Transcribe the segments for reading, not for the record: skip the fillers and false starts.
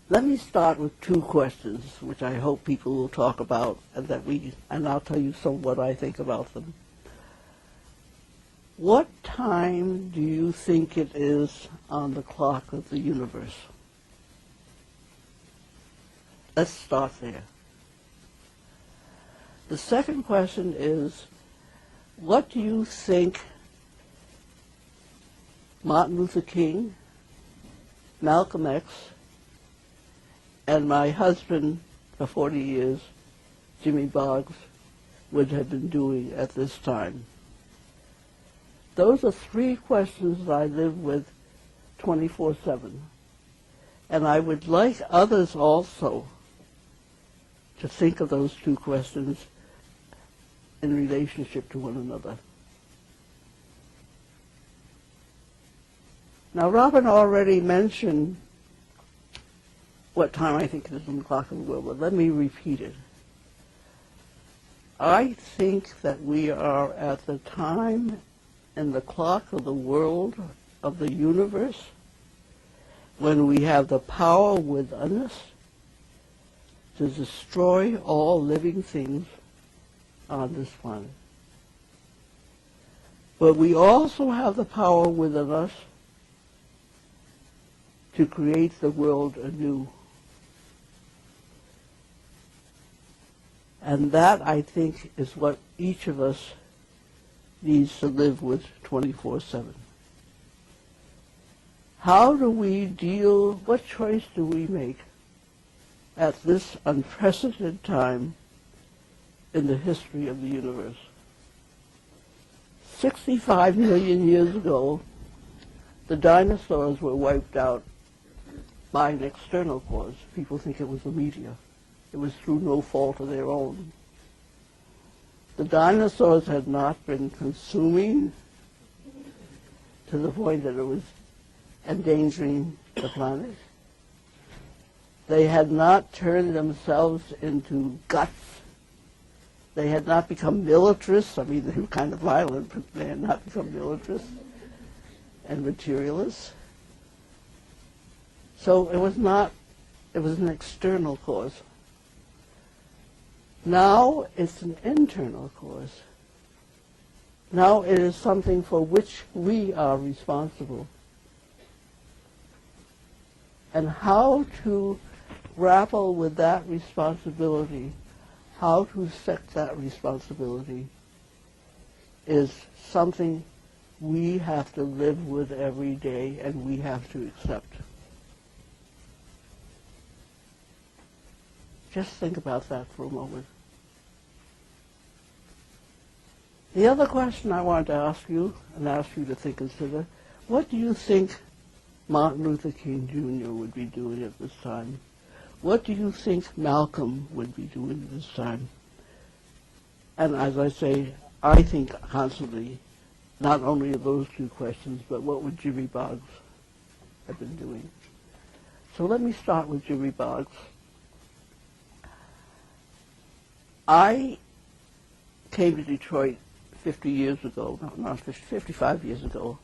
Let me start with two questions, which I hope people will talk about, and I'll tell you some of what I think about them. What time do you think it is on the clock of the universe? Let's start there. The second question is, what do you think Martin Luther King, Malcolm X, and my husband for 40 years, Jimmy Boggs, would have been doing at this time? Those are three questions that I live with 24/7. And I would like others also to think of those two questions in relationship to one another. Now, Robin already mentioned what time I think it is on the clock of the world, but let me repeat it. I think that we are at the time in the clock of the world, of the universe, when we have the power within us to destroy all living things on this planet. But we also have the power within us to create the world anew. And that, I think, is what each of us needs to live with 24/7. How do we deal, what choice do we make at this unprecedented time in the history of the universe? 65 million years ago, the dinosaurs were wiped out by an external cause. People think it was a meteor. It was through no fault of their own. The dinosaurs had not been consuming to the point that it was endangering the planet. They had not turned themselves into guts. They had not become militarists. I mean, they were kind of violent, but they had not become militarists and materialists. So it was an external cause. Now it's an internal cause. Now it is something for which we are responsible. And how to grapple with that responsibility, how to set that responsibility, is something we have to live with every day and we have to accept. Just think about that for a moment. The other question I wanted to ask you, and ask you to consider, what do you think Martin Luther King Jr. would be doing at this time? What do you think Malcolm would be doing at this time? And as I say, I think constantly, not only of those two questions, but what would Jimmy Boggs have been doing? So let me start with Jimmy Boggs. I came to Detroit 50 years ago, not 50, 55 years ago,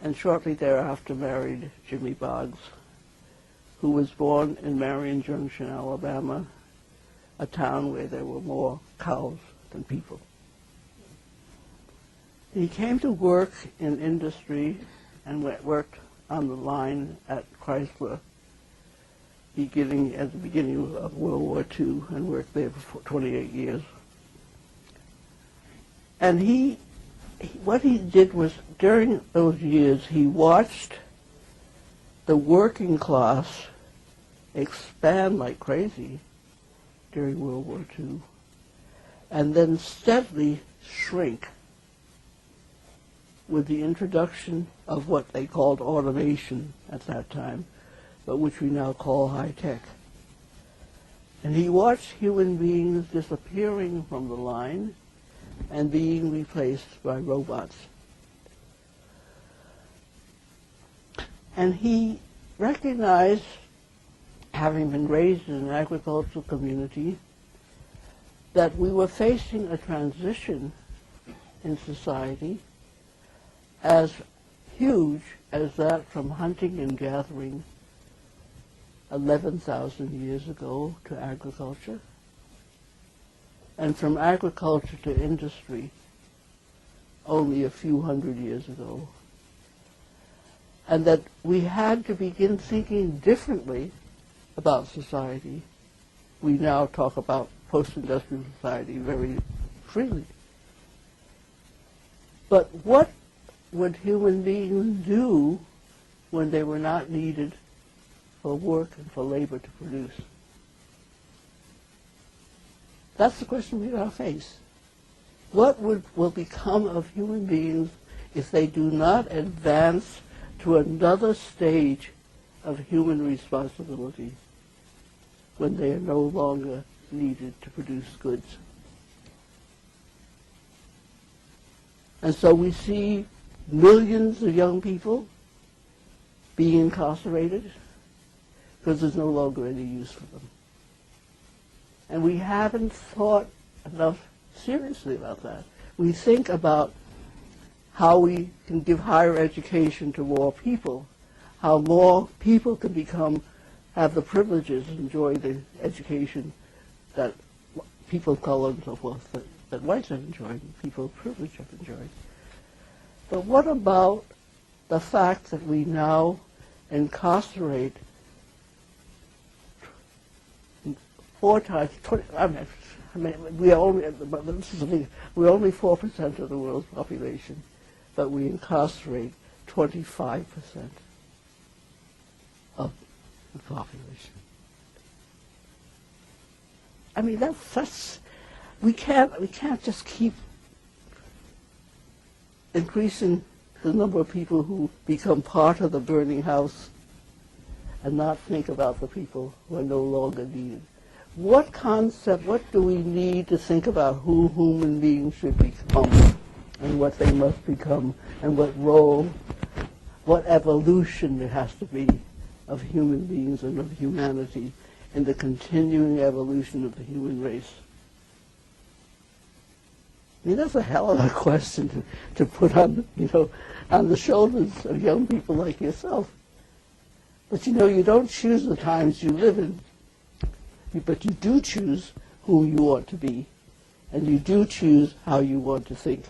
and shortly thereafter married Jimmy Boggs, who was born in Marion Junction, Alabama, a town where there were more cows than people. He came to work in industry and worked on the line at Chrysler at the beginning of World War II, and worked there for 28 years. And what he did was, during those years, he watched the working class expand like crazy during World War II, and then steadily shrink with the introduction of what they called automation at that time, but which we now call high tech. And he watched human beings disappearing from the line and being replaced by robots. And he recognized, having been raised in an agricultural community, that we were facing a transition in society as huge as that from hunting and gathering 11,000 years ago to agriculture, and from agriculture to industry only a few hundred years ago, and that we had to begin thinking differently about society. We now talk about post-industrial society very freely. But what would human beings do when they were not needed for work and for labor to produce? That's the question we now face. What will become of human beings if they do not advance to another stage of human responsibility when they are no longer needed to produce goods? And so we see millions of young people being incarcerated because there's no longer any use for them. And we haven't thought enough seriously about that. We think about how we can give higher education to more people, how more people can have the privileges and enjoy the education that people of color and so forth that whites have enjoyed, and people of privilege have enjoyed. But what about the fact that we now incarcerate 4 times, 20, we're only 4% of the world's population, but we incarcerate 25% of the population. I mean, that's we can't just keep increasing the number of people who become part of the burning house and not think about the people who are no longer needed. What do we need to think about who human beings should become and what they must become and what role, what evolution there has to be of human beings and of humanity in the continuing evolution of the human race? I mean, that's a hell of a question to put on the shoulders of young people like yourself. But you don't choose the times you live in, but you do choose who you ought to be, and you do choose how you want to think.